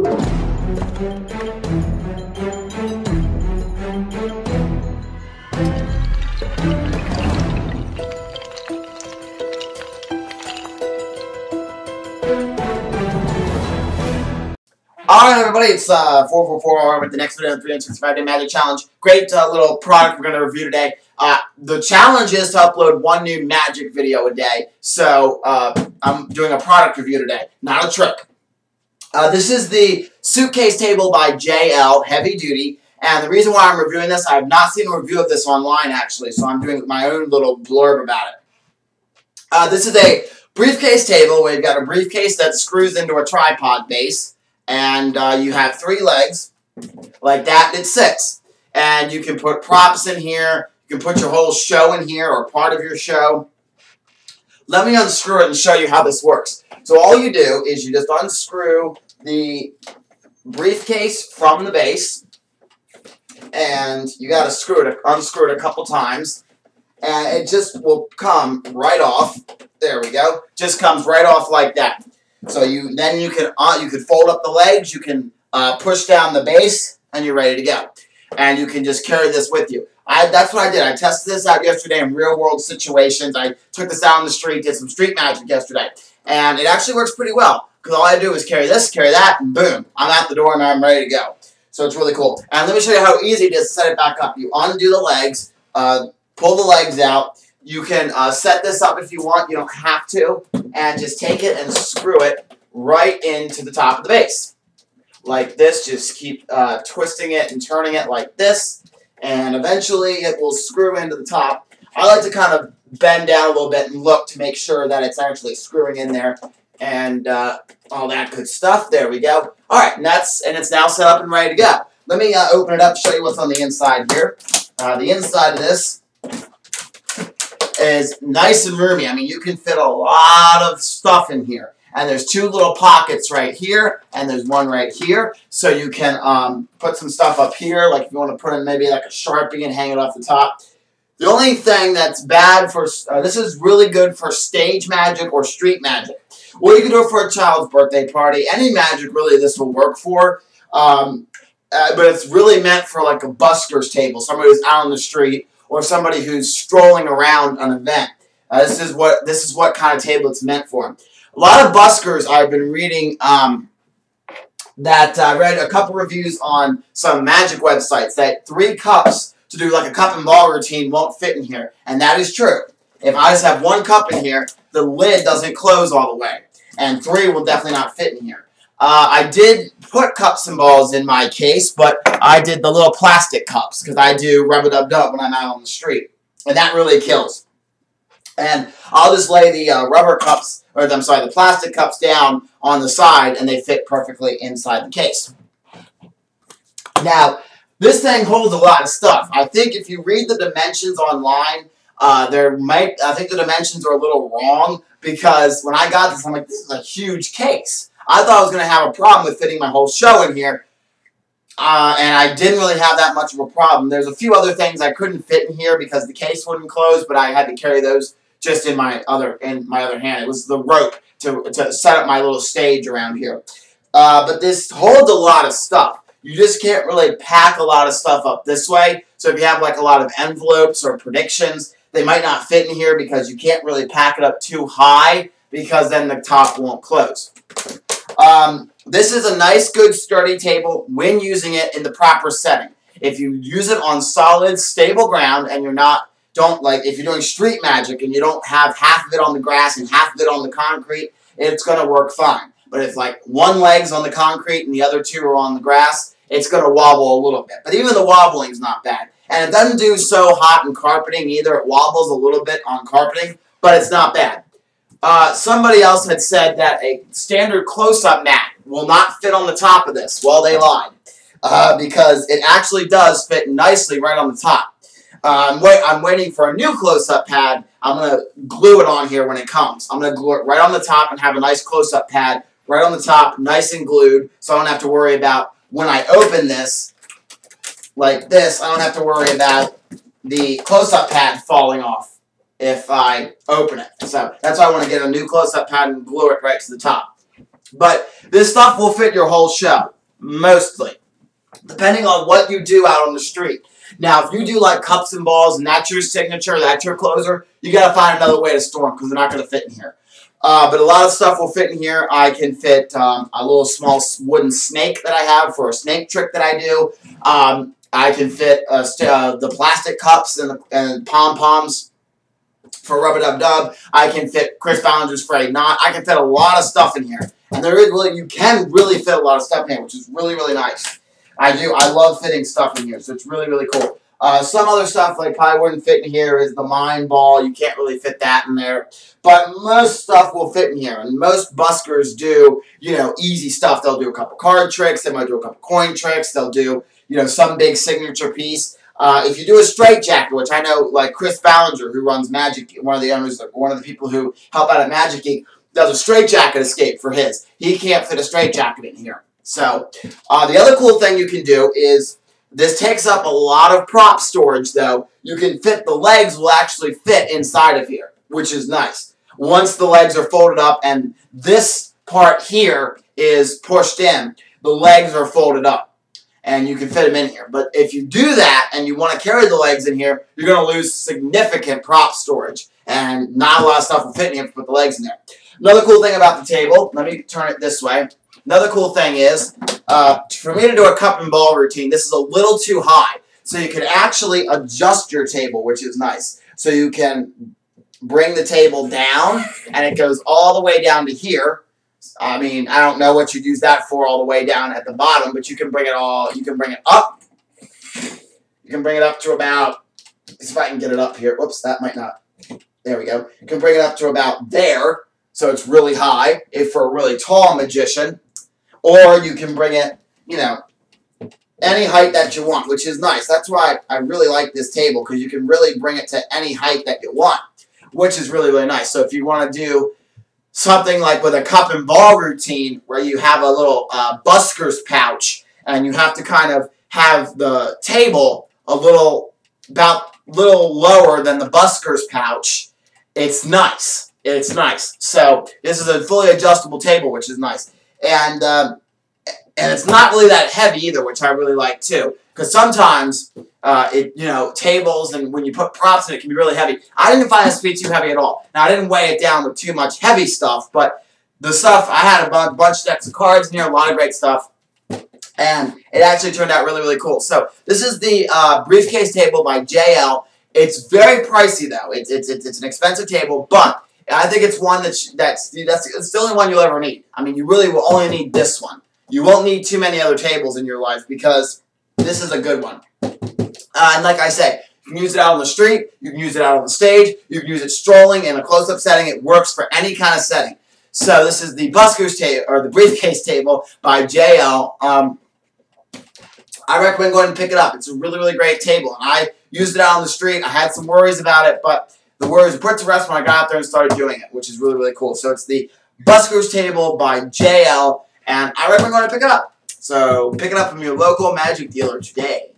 Alright everybody, it's 444 with the next video in the 365-day magic challenge. Great little product we're going to review today. The challenge is to upload one new magic video a day. So I'm doing a product review today, not a trick. This is the Suitcase Table by JL, heavy duty. And the reason why I'm reviewing this, I have not seen a review of this online actually, so I'm doing my own little blurb about it. This is a briefcase table where you've got a briefcase that screws into a tripod base. And you have 3 legs, like that, and it sits. And you can put props in here, you can put your whole show in here, or part of your show. Let me unscrew it and show you how this works. So all you do is you just unscrew the briefcase from the base, and you got to unscrew it a couple times, and it just will come right off. There we go. Just comes right off like that. So you can fold up the legs, you can push down the base, and you're ready to go. And you can just carry this with you. That's what I did. I tested this out yesterday in real-world situations. I took this out on the street, did some street magic yesterday. And it actually works pretty well. Because all I do is carry this, carry that, and boom. I'm out the door and I'm ready to go. So it's really cool. And let me show you how easy it is to set it back up. You undo the legs, pull the legs out. You can set this up if you want. You don't have to. And just take it and screw it right into the top of the base. Like this. Just keep twisting it and turning it like this. And eventually it will screw into the top. I like to kind of bend down a little bit and look to make sure that it's actually screwing in there. And all that good stuff. There we go. Alright, and it's now set up and ready to go. Let me open it up and show you what's on the inside here. The inside of this is nice and roomy. I mean, you can fit a lot of stuff in here. And there's 2 little pockets right here, and there's one right here. So you can put some stuff up here, like if you want to put in maybe like a Sharpie and hang it off the top. The only thing that's bad for, this is really good for stage magic or street magic. Or you can do it for a child's birthday party. Any magic, really, this will work for. But it's really meant for like a busker's table, somebody who's out on the street, or somebody who's strolling around an event. This is what kind of table it's meant for. A lot of buskers I've been reading that I read a couple reviews on some magic websites that 3 cups to do like a cup and ball routine won't fit in here. And that is true. If I just have 1 cup in here, the lid doesn't close all the way. And 3 will definitely not fit in here. I did put cups and balls in my case, but I did the little plastic cups because I do rub-a-dub-dub when I'm out on the street. And that really kills. And I'll just lay the the plastic cups down on the side and they fit perfectly inside the case. Now, this thing holds a lot of stuff. I think if you read the dimensions online, I think the dimensions are a little wrong because when I got this, I'm like, this is a huge case. I thought I was going to have a problem with fitting my whole show in here, and I didn't really have that much of a problem. There's a few other things I couldn't fit in here because the case wouldn't close, but I had to carry those just in my other hand. It was the rope to set up my little stage around here. But this holds a lot of stuff. You just can't really pack a lot of stuff up this way. So if you have like a lot of envelopes or predictions, they might not fit in here because you can't really pack it up too high because then the top won't close. This is a nice, good, sturdy table when using it in the proper setting. If you use it on solid, stable ground and if you're doing street magic and you don't have half of it on the grass and half of it on the concrete, it's going to work fine. But if like 1 leg's on the concrete and the other 2 are on the grass, it's going to wobble a little bit. But even the wobbling's not bad. And it doesn't do so hot in carpeting either. It wobbles a little bit on carpeting, but it's not bad. Somebody else had said that a standard close-up mat will not fit on the top of this. Well, they lied. Because it actually does fit nicely right on the top. I'm waiting for a new close-up pad. I'm going to glue it on here when it comes. I'm going to glue it right on the top and have a nice close-up pad right on the top, nice and glued, so I don't have to worry about when I open this like this, I don't have to worry about the close-up pad falling off if I open it. So that's why I want to get a new close-up pad and glue it right to the top. But this stuff will fit your whole show, mostly, depending on what you do out on the street. Now, if you do like cups and balls and that's your signature, that's your closer, you got to find another way to store them because they're not going to fit in here. But a lot of stuff will fit in here. I can fit a little small wooden snake that I have for a snake trick that I do. I can fit the plastic cups and pom-poms for Rub-a-Dub-Dub. I can fit Chris Ballinger's Freddy Knot. I can fit a lot of stuff in here. And you can really fit a lot of stuff in here, which is really, really nice. I love fitting stuff in here, so it's really, really cool. Some other stuff like probably wouldn't fit in here is the mine ball. You can't really fit that in there. But most stuff will fit in here. And most buskers do, easy stuff. They'll do a couple card tricks. They might do a couple coin tricks. They'll do, some big signature piece. If you do a straight jacket, which I know like Chris Ballinger, who runs Magic, one of the owners, one of the people who help out at Magic Geek, does a straight jacket escape for his. He can't fit a straight jacket in here. So the other cool thing you can do is, this takes up a lot of prop storage, though. You can fit, the legs will actually fit inside of here, which is nice. Once the legs are folded up and this part here is pushed in, the legs are folded up and you can fit them in here. But if you do that and you want to carry the legs in here, you're going to lose significant prop storage and not a lot of stuff will fit in here if you put the legs in there. Another cool thing about the table, let me turn it this way. Another cool thing is, for me to do a cup and ball routine, this is a little too high. So you can actually adjust your table, which is nice. So you can bring the table down, and it goes all the way down to here. I mean, I don't know what you'd use that for all the way down at the bottom, but you can bring it up. You can bring it up to about, if I can get it up here. Whoops, that might not. There we go. You can bring it up to about there. So it's really high, if for a really tall magician. Or you can bring it, any height that you want, which is nice. That's why I really like this table, because you can really bring it to any height that you want, which is really, really nice. So if you want to do something like with a cup and ball routine, where you have a little busker's pouch, and you have to kind of have the table a little lower than the busker's pouch, it's nice. It's nice. So this is a fully adjustable table, which is nice. And it's not really that heavy either, which I really like too. Because sometimes, tables and when you put props in it can be really heavy. I didn't find this to be too heavy at all. Now, I didn't weigh it down with too much heavy stuff, but the stuff, I had a bunch of decks of cards in here, a lot of great stuff. And it actually turned out really, really cool. So this is the Briefcase Table by JL. It's very pricey, though. It's an expensive table, but I think it's one it's the only one you'll ever need. I mean, you really will only need this one. You won't need too many other tables in your life because this is a good one. And like I say, you can use it out on the street. You can use it out on the stage. You can use it strolling in a close-up setting. It works for any kind of setting. So this is the Busker's Table, or the Briefcase Table by JL. I recommend going and pick it up. It's a really, really great table. And I used it out on the street. I had some worries about it, but the worries were put to rest when I got out there and started doing it, which is really, really cool. So it's the Busker's Table by JL, and I recommend going to pick it up. So pick it up from your local magic dealer today.